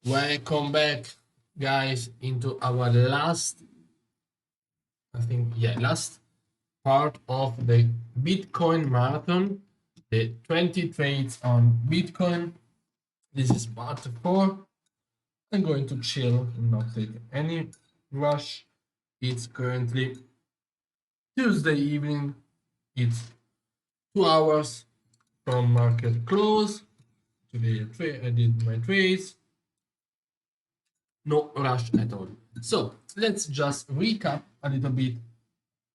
Welcome back, guys, into our last, last part of the Bitcoin marathon, the 20 trades on Bitcoin. This is part 4. I'm going to chill and not take any rush. It's currently Tuesday evening. It's 2 hours from market close. Today I did my trades. No rush at all. So let's just recap a little bit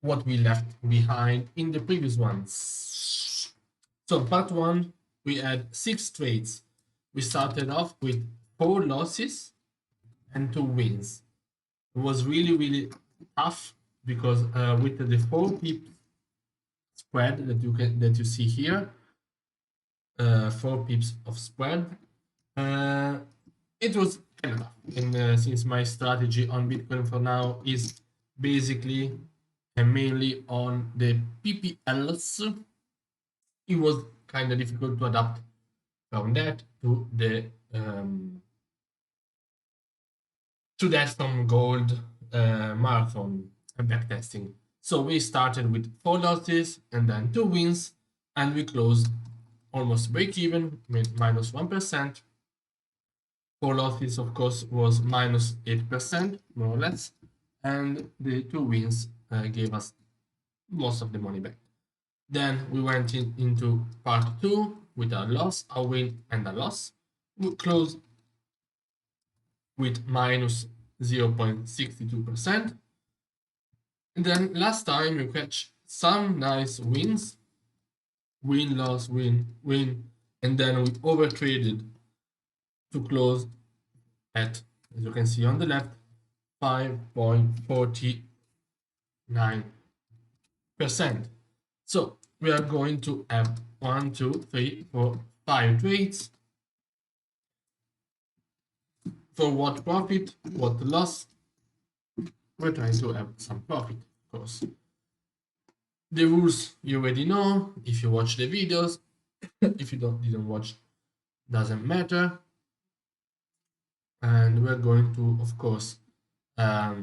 what we left behind in the previous ones. So part 1, we had 6 trades. We started off with 4 losses and 2 wins. It was really tough because with the 4 pip spread that you see here, 4 pips of spread, uh, it was kind of tough. And since my strategy on Bitcoin for now is basically and mainly on the PPLs, it was kind of difficult to adapt from that to that from gold marathon backtesting. So we started with 4 losses and then 2 wins, and we closed almost break even, minus 1%. 4 losses, of course, was minus 8%, more or less, and the 2 wins gave us most of the money back. Then we went into part 2 with a loss, a win, and a loss. We closed with minus 0.62%. And then last time we catch some nice wins, win, loss, win, win, and then we overtraded to close at, as you can see on the left, 5.49%. So we are going to have 1, 2, 3, 4, 5 trades. For what profit, what loss? We're trying to have some profit, of course. The rules you already know if you watch the videos. If you didn't watch, doesn't matter. And we're going to, of course, I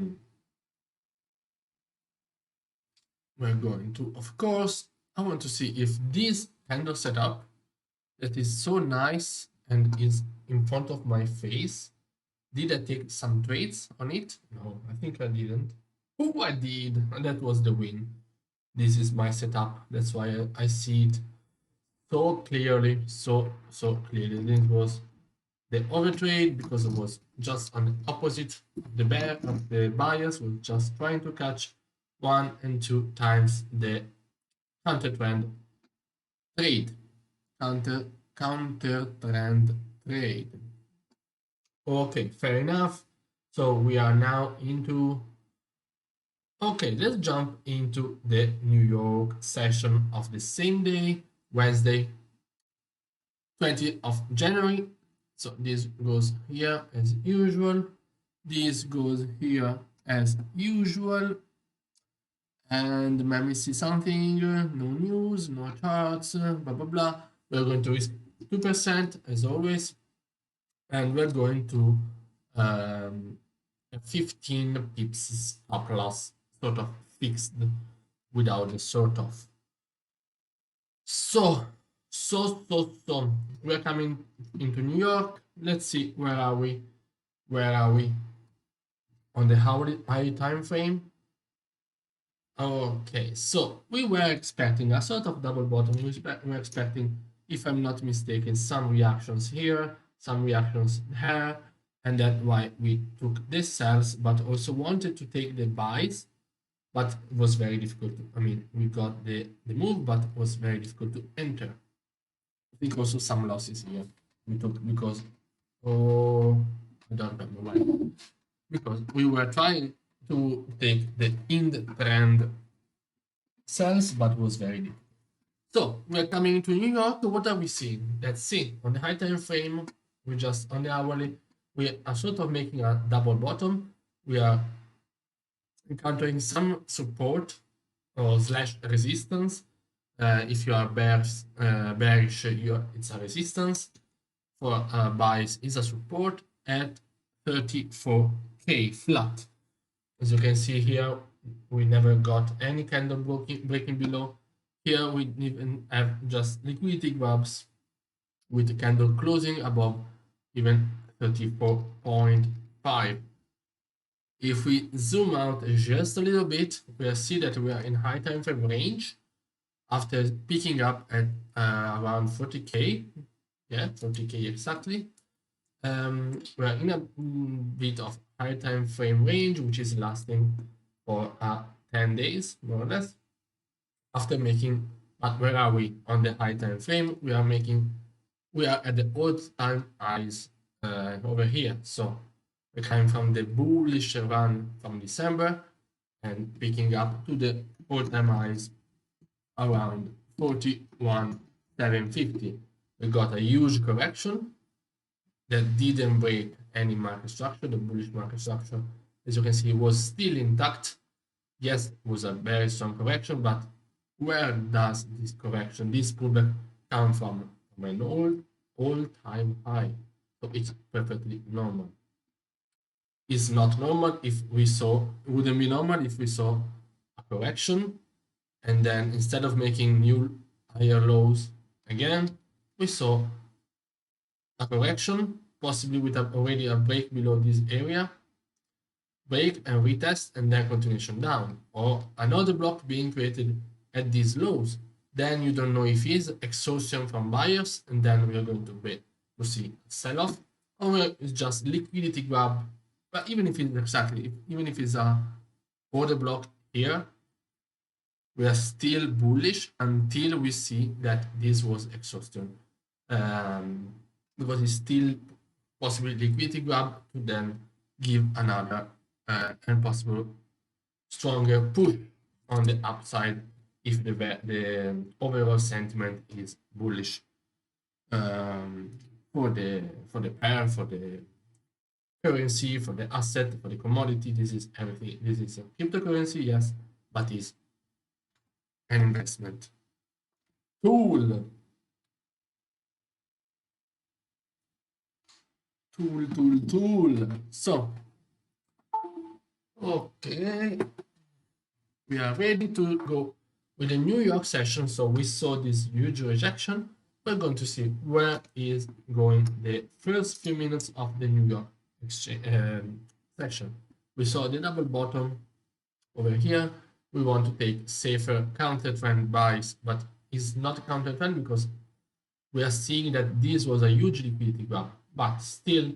want to see if this candle setup that is so nice and is in front of my face, did I take some trades on it? No, I think I didn't. Oh, I did, and that was the win. This is my setup. That's why I see it so clearly, so clearly. This was the overtrade because it was just on the opposite. The bear of the buyers was just trying to catch 1 and 2 times the counter trend trade. Counter trend trade. Okay, fair enough. So we are now into. Okay, let's jump into the New York session of the same day, Wednesday, 20th of January. So this goes here as usual. This goes here as usual. And let me see something. No news, no charts, blah, blah, blah. We're going to risk 2% as always. And we're going to 15 pips stop loss, sort of fixed without the sort of. So we're coming into New York. Let's see, where are we? Where are we on the high time frame? Okay, so we were expecting a sort of double bottom. We were expecting, if I'm not mistaken, some reactions here, some reactions there, and that's why we took this sells, but also wanted to take the buys, but it was very difficult. I mean, we got the move, but it was very difficult to enter. I think also some losses here we took because, oh, I don't remember why. Because we were trying to take the in trend sells, but was very difficult. So we're coming to New York. What are we seeing? Let's see. On the high time frame, we just on the hourly, we are sort of making a double bottom. We are encountering some support or slash resistance. If you are bearish, it's a resistance. For buys is a support. at 34K flat. As you can see here, we never got any candle breaking below. Here we even have just liquidity grabs with the candle closing above even 34.5. If we zoom out just a little bit, we'll see that we are in high time frame range after picking up at around 40K. Yeah, 40K exactly. We're in a bit of high time frame range, which is lasting for 10 days, more or less. After making, but where are we on the high time frame? We are at the all-time highs over here. So we're coming from the bullish run from December and picking up to the all-time highs around 41,750. We got a huge correction that didn't break any market structure. The bullish market structure, as you can see, was still intact. Yes, it was a very strong correction, but where does this correction, this pullback, come from? From an all-time high. So it's perfectly normal. It's not normal if we saw, it wouldn't be normal if we saw a correction and then instead of making new higher lows again, we saw a correction, possibly with already a break below this area, break and retest, and then continuation down, or another block being created at these lows. Then you don't know if it's exhaustion from buyers, and then we are going to see a sell-off, or it's just liquidity grab. But even if it's even if it's a order block here, we are still bullish until we see that this was exhaustion. Because it's still possibly liquidity grab to then give another and possible stronger push on the upside if the overall sentiment is bullish for the pair, for the currency, for the asset, for the commodity. This is everything. This is a cryptocurrency, yes, but is an investment tool. Tool. So, okay, we are ready to go with the New York session. So we saw this huge rejection. We're going to see where is going the first few minutes of the New York exchange session. We saw the double bottom over here. We want to take safer counter trend buys, but it's not a counter trend because we are seeing that this was a huge liquidity grab, but still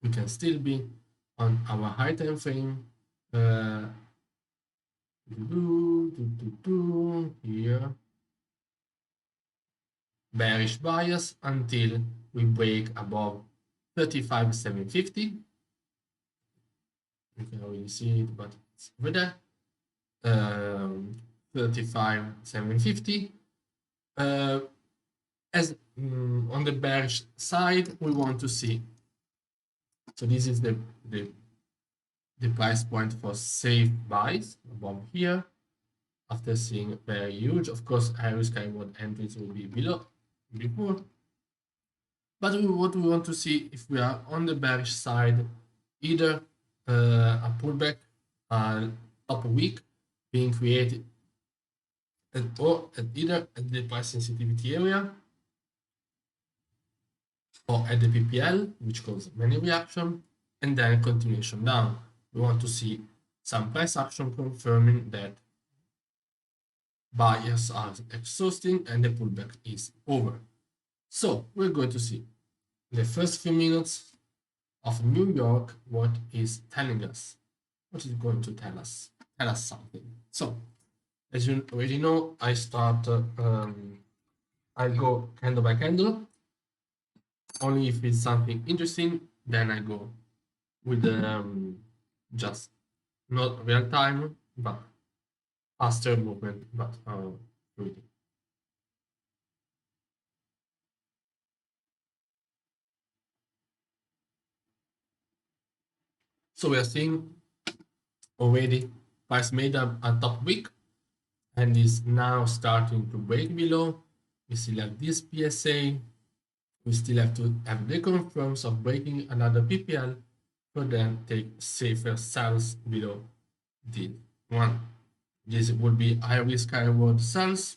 we can still be on our high time frame here, bearish bias until we break above 35,750. You can already see it, but it's over there. 35,750. As on the bearish side, we want to see. So this is the price point for safe buys above here. After seeing very huge, of course, high risk high reward entries will be below before. But what we want to see if we are on the bearish side, either a pullback, top week being created, or either at the price sensitivity area or at the PPL, which causes many reaction, and then continuation down. We want to see some price action confirming that buyers are exhausting and the pullback is over. So we're going to see the first few minutes of New York, what is telling us, what is going to tell us something. So as you already know, I start, I go candle by candle. Only if it's something interesting, then I go with the just not real time, but faster movement, but fluidity. So we are seeing already price made a top wick and is now starting to break below. We still have this PSA We still have to have the confirms of breaking another PPL, but then take safer sells below the one. This would be high risk, high reward sells,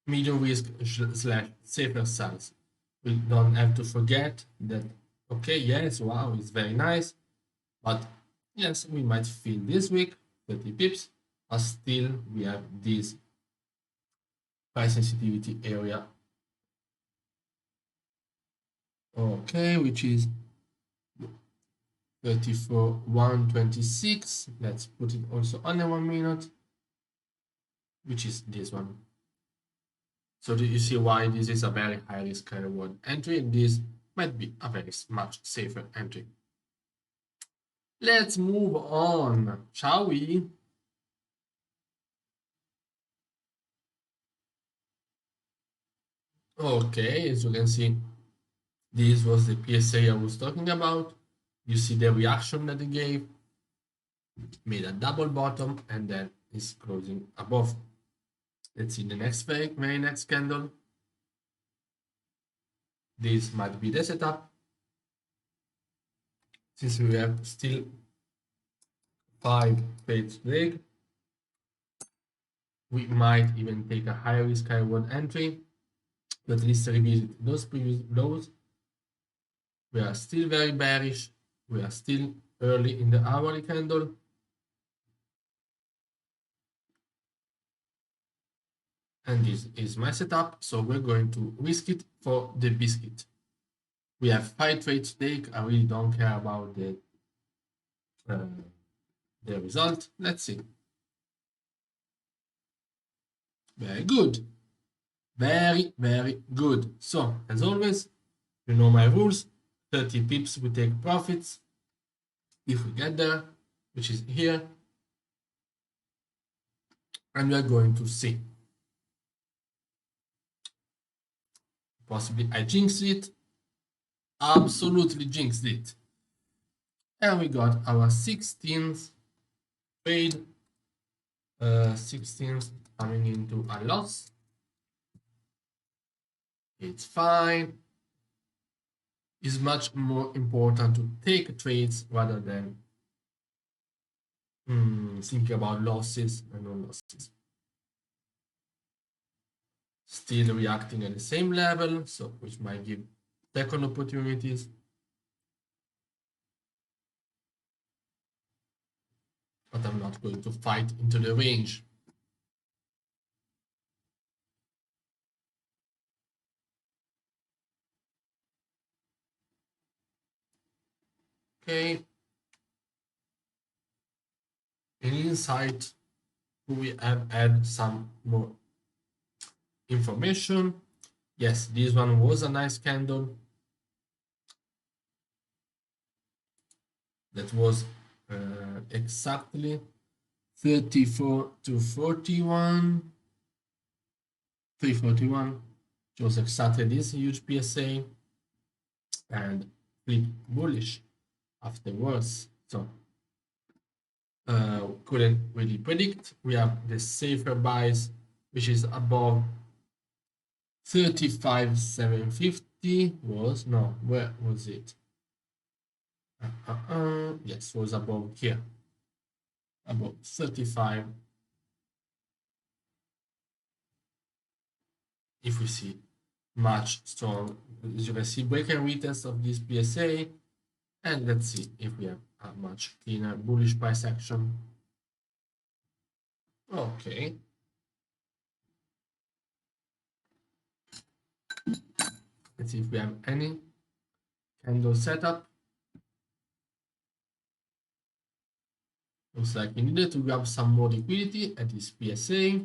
medium risk slash safer sells. We don't have to forget that, okay, yes, wow, it's very nice, but yes, we might feel this week 30 pips, but still we have this price sensitivity area, okay, which is 34,126. Let's put it also on the 1 minute, which is this one. So do you see why this is a very high risk high reward entry, and this might be a very much safer entry. Let's move on, shall we? Okay, as you can see, this was the PSA I was talking about. You see the reaction that it gave, made a double bottom, and then is closing above. Let's see the next very next candle. This might be the setup. Since we have still 5 trades break, we might even take a high risk high reward entry to at least revisit those previous lows. We are still very bearish. We are still early in the hourly candle. And this is my setup. So we're going to risk it for the biscuit. We have 5 trades take. I really don't care about the result. Let's see. Very good. Very, very good. So, as always, you know my rules. 30 pips, we take profits. If we get there, which is here. And we are going to see. Possibly I jinxed it. Absolutely jinxed it. And we got our 16th trade. 16th coming into a loss. It's fine. It's much more important to take trades rather than thinking about losses and no losses. Still reacting at the same level, so which might give second opportunities. But I'm not going to fight into the range. Okay. In insight, we have add some more information. Yes, this one was a nice candle. That was exactly 34 to 41. 341 was exactly this huge PSA and flipped bullish afterwards. So couldn't really predict. We have the safer buys, which is above 35,750 was, no, where was it? Yes, was above here, above 35. If we see much strong, as you can see, break and retest of this PSA, and let's see if we have a much cleaner bullish price action. Okay. Let's see if we have any candle setup. Looks like we needed to grab some more liquidity at this PSA.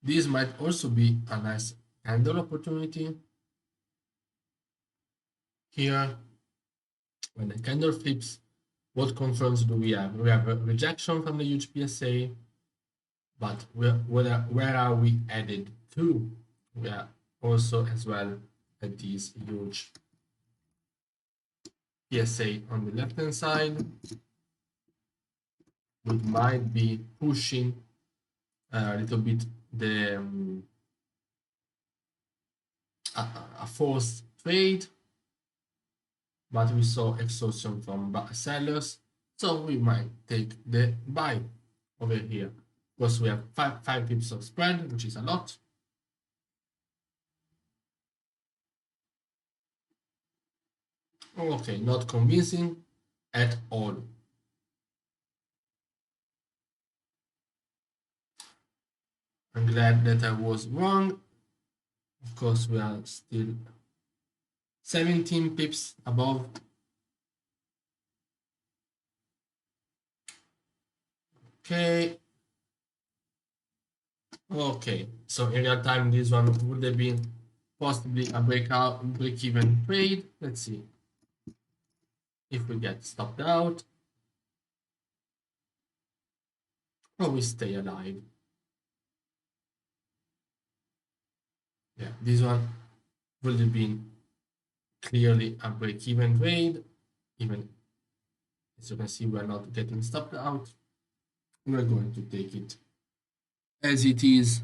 This might also be a nice candle opportunity. Here, when the candle flips, what confirms do we have? We have a rejection from the huge PSA, but where are we headed to? We are also as well at this huge PSA on the left hand side. We might be pushing a little bit the a forced trade, but we saw exhaustion from sellers, so we might take the buy over here because we have five pips of spread, which is a lot. Okay, not convincing at all. I'm glad that I was wrong. Of course, we are still 17 pips above. Okay. Okay, so in real time, this one would have been possibly a break-even trade. Let's see if we get stopped out or we stay alive. Yeah, this one would have been clearly a break-even trade. Even as you can see, we're not getting stopped out. We're going to take it as it is.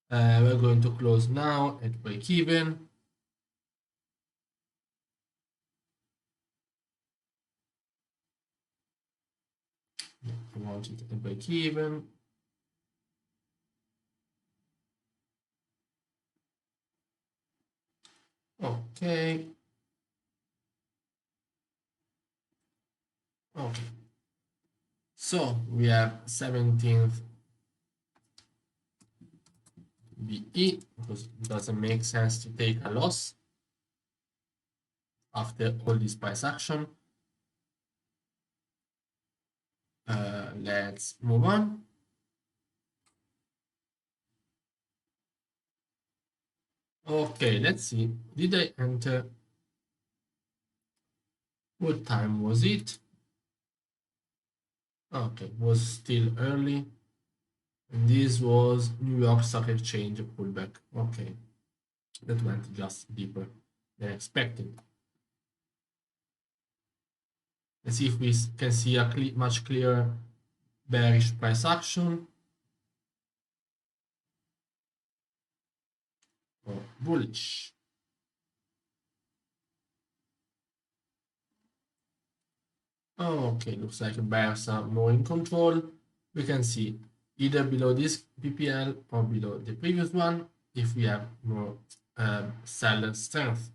We're going to close now at break-even. I want it at break-even. Okay. Okay. So we have 17th BE because it doesn't make sense to take a loss after all this price action. Let's move on. Okay, let's see. Did I enter? What time was it? Okay, was still early. And this was New York Stock Exchange pullback. Okay, that went just deeper than expected. Let's see if we can see a much clearer bearish price action or bullish. Okay, looks like bears are more in control. We can see either below this PPL or below the previous one if we have more seller strength.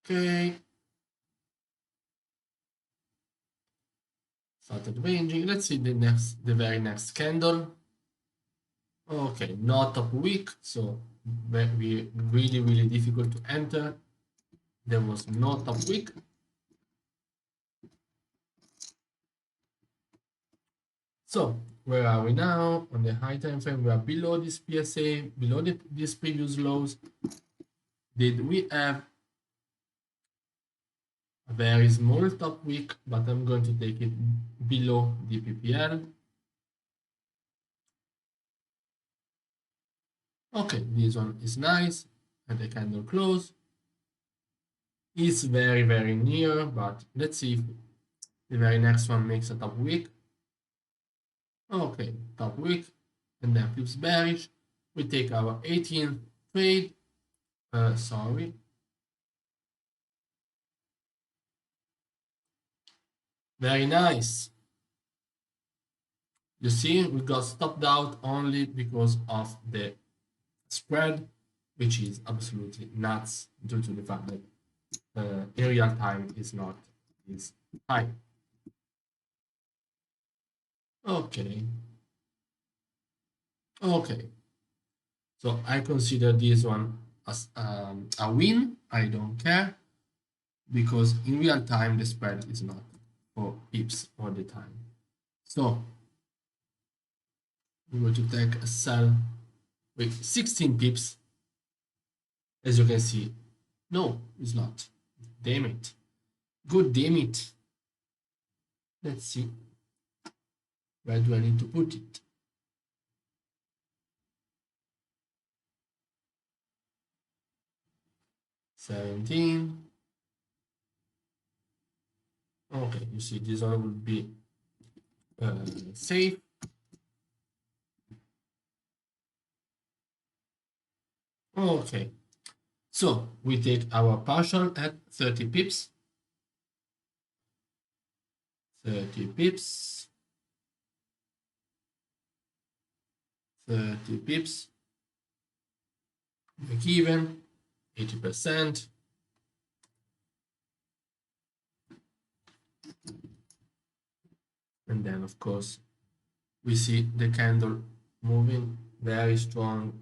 Okay, started ranging. Let's see the very next candle. Okay, not top week, so really difficult to enter. There was no top week. So where are we now? On the high time frame, we are below this PSA, below these previous lows. Did we have a very small top wick, but I'm going to take it below the PPL. Okay, this one is nice, and the candle close. It's very near, but let's see if the very next one makes a top wick. Okay, top wick, and then flips bearish. We take our 18th trade. Sorry. Very nice. You see, we got stopped out only because of the spread, which is absolutely nuts due to the fact that in real time is not is high. Okay. Okay. So I consider this one as a win. I don't care because in real time the spread is not for pips all the time. So we going to take a sell with 16 pips. As you can see, no, it's not. Damn it. Good damn it. Let's see. Where do I need to put it? 17. Okay, you see this one will be save. Okay, so we take our partial at 30 pips. 30 pips. 30 pips. Break even. 80%. And then, of course, we see the candle moving very strong.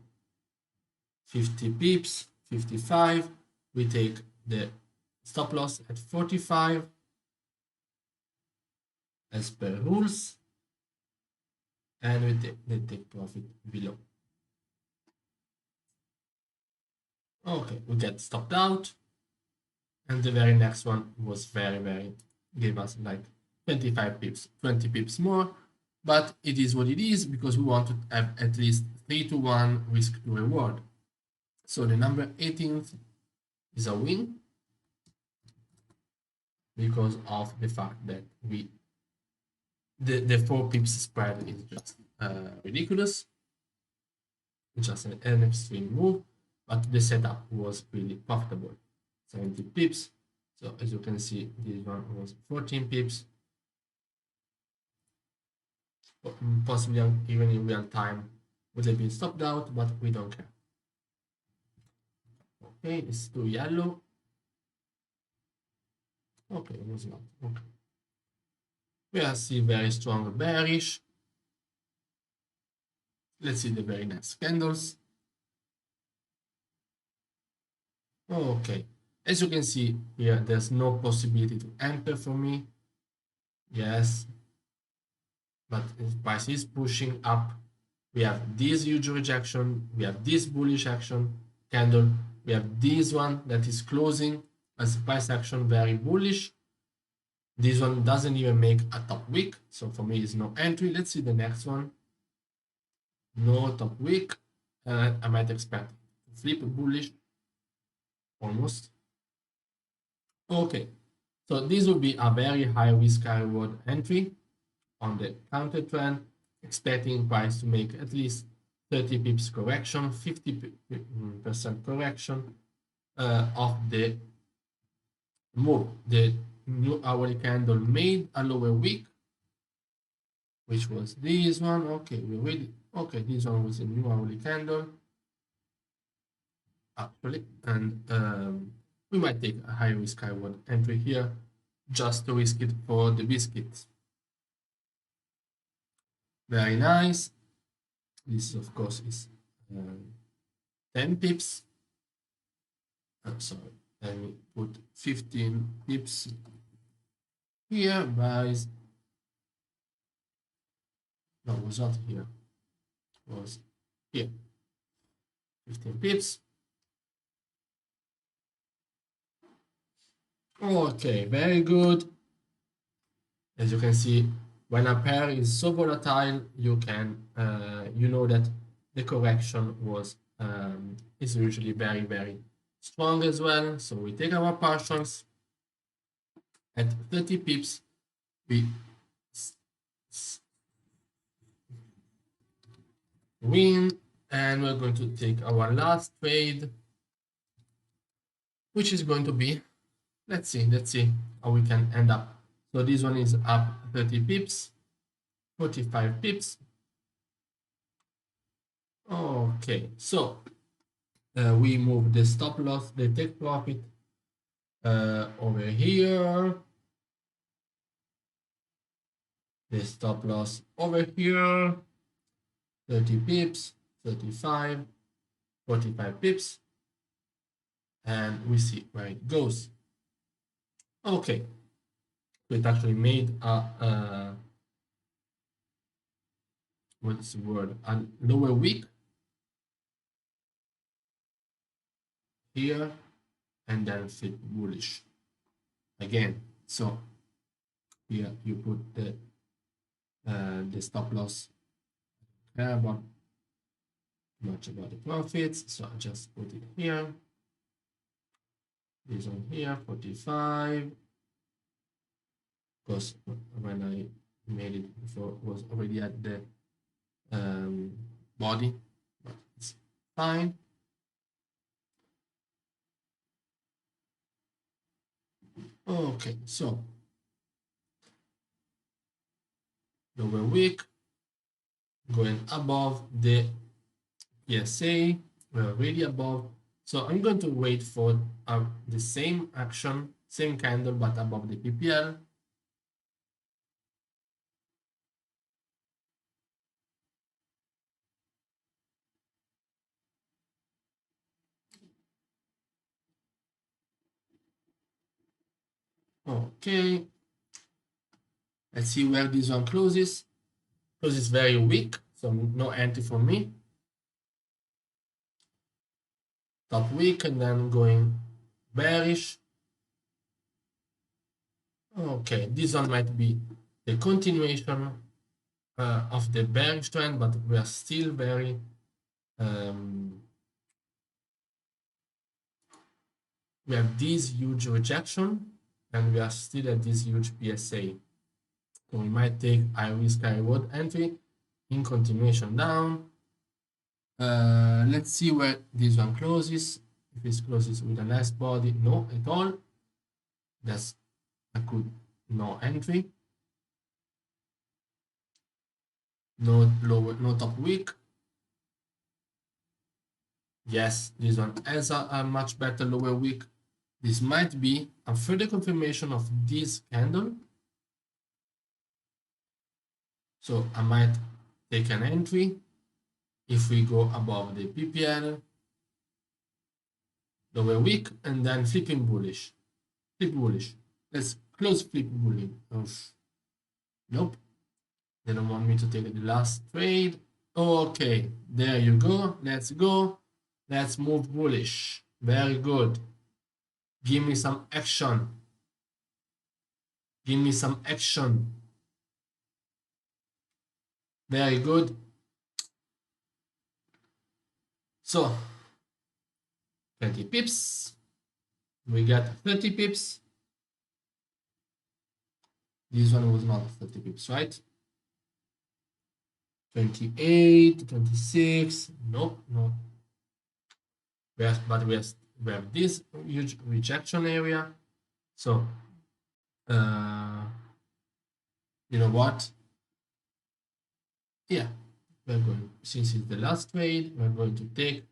50 pips, 55. We take the stop loss at 45 as per rules, and we take the take profit below. Okay, we get stopped out, and the very next one was very gave us like 25 pips, 20 pips more, but it is what it is because we want to have at least 3-to-1 risk to reward. So the number 18th is a win because of the fact that the 4 pips spread is just ridiculous, just an extreme move, but the setup was really profitable. 70 pips. So as you can see, this one was 14 pips. Possibly even in real time would have been stopped out, but we don't care. Okay, it's too yellow. Okay, it was not. Okay. We are still very strong bearish. Let's see the very next candles. Okay, as you can see here, there's no possibility to enter for me. Yes, but the price is pushing up. We have this huge rejection. We have this bullish action candle. We have this one that is closing as price action very bullish. This one doesn't even make a top wick, so for me it's no entry. Let's see the next one. No top wick. I might expect to flip bullish, almost. Okay, so this will be a very high risk reward entry on the counter trend, expecting price to make at least 30 pips correction, 50% correction of the move. The new hourly candle made a lower wick, which was this one. Okay, this one was a new hourly candle actually, and we might take a high risk reward entry here just to risk it for the biscuits. Very nice. This of course is 10 pips. I'm sorry, let me put 15 pips here. Buys. No, was not here. Was here. 15 pips. Okay, very good. As you can see, when a pair is so volatile, you know that the correction is usually very strong as well. So we take our partials at 30 pips. We win, and we're going to take our last trade, which is going to be, let's see how we can end up. So this one is up 30 pips, 45 pips. Okay, so we move the stop loss, the take profit over here, the stop loss over here, 30 pips, 35, 45 pips, and we see where it goes. Okay, so it actually made what's the word? A lower wick here, and then flip bullish again. So here you put the stop loss. Care about much about the profits, so I just put it here. This one here, 45. Because when I We made it before it was already at the body, but it's fine. Okay, so lower wick going above the PSA, we're already above. So I'm going to wait for the same action, same candle, but above the PPL. Okay, let's see where this one closes. Closes very weak, so no entry for me. Top weak and then going bearish. Okay, this one might be the continuation of the bearish trend, but we are still very we have this huge rejection and we are still at this huge PSA. So we might take high risk, high reward entry in continuation down. Let's see where this one closes. If it closes with a nice body, no at all. That's a good no entry. No lower, no top weak. Yes, this one has a much better lower wick. This might be a further confirmation of this candle. So I might take an entry if we go above the PPL, lower wick, and then flipping bullish. Flip bullish. Let's close flip bullish. Oof. Nope. They don't want me to take the last trade. Okay, there you go. Let's go. Let's move bullish. Very good. Give me some action. Give me some action. Very good. So, 20 pips. We got 30 pips. This one was not 30 pips, right? 28, 26. Nope, no. But we have this huge rejection area. So, you know what? Yeah, we're going, since it's the last trade, we're going to take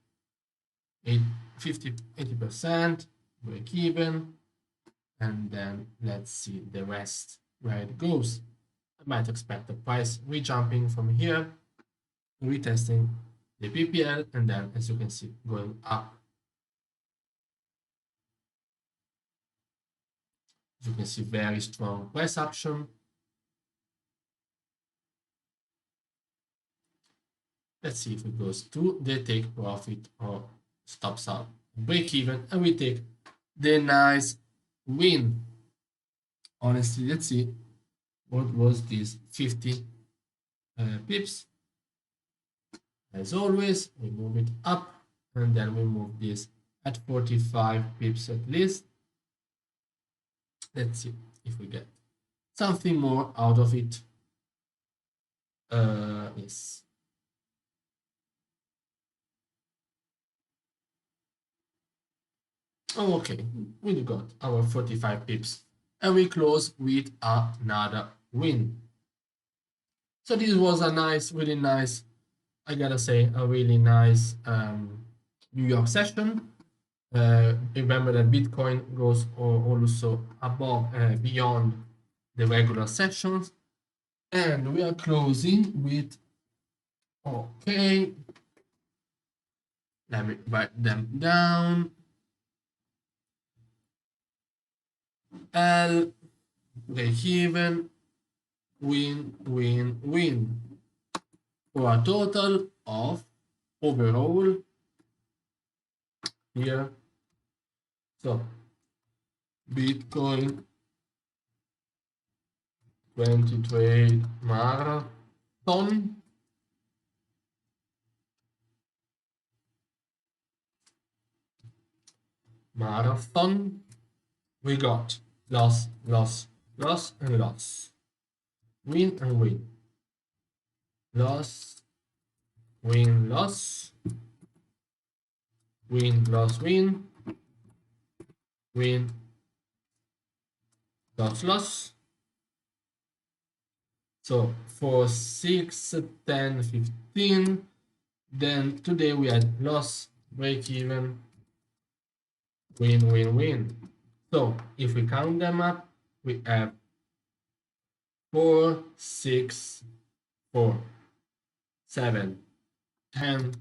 80%, break even, and then let's see the rest where it goes. I might expect the price re-jumping from here, retesting the PPL, and then as you can see, going up. As you can see, very strong price action. Let's see if it goes to the take profit or stops out, break even, and we take the nice win. Honestly, let's see what was this 50 pips. As always, we move it up and then we move this at 45 pips at least. Let's see if we get something more out of it. Yes. Oh, okay, we got our 45 pips and we close with another win. So this was a nice, really nice, I gotta say, a really nice New York session. Remember that Bitcoin goes also above, beyond the regular sessions. And we are closing with, okay, let me write them down. L, break even, win, win, win. For a total of overall here. So Bitcoin 20 trade marathon. Marathon. We got loss, loss, loss, and loss. win and win, loss, win, loss, win, loss, win, win, loss, loss. So for 6, 10, 15, then today we had loss, break even, win, win, win. So if we count them up, we have 4, 6, 4, 7, 10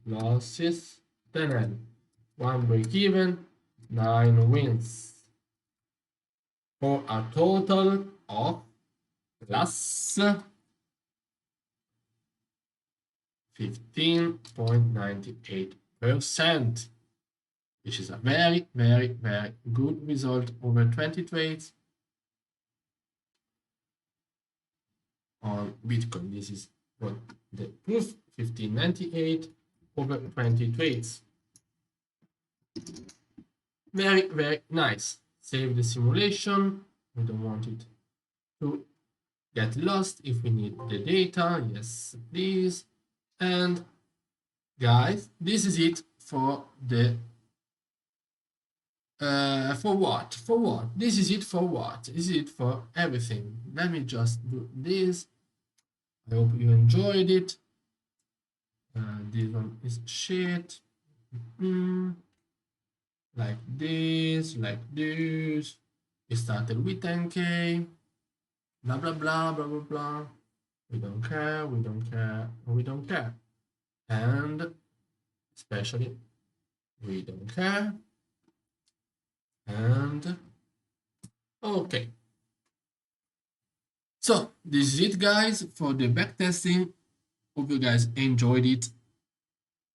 losses, 10, 1 break even, 9 wins, for a total of plus 15.98%, which is a very, very, very good result over 20 trades on Bitcoin. This is what the proof, 1598 over 20 trades. Very, very nice. Save the simulation. We don't want it to get lost if we need the data. Yes, please. And guys, this is it for the for what? For what? This is it for what? This is it for everything. Let me just do this. I hope you enjoyed it. This one is shit. Like this, like this. We started with 10K. Blah, blah, blah, blah, blah, blah. We don't care, we don't care, we don't care. And especially, we don't care. And okay. So this is it, guys, for the backtesting. Hope you guys enjoyed it.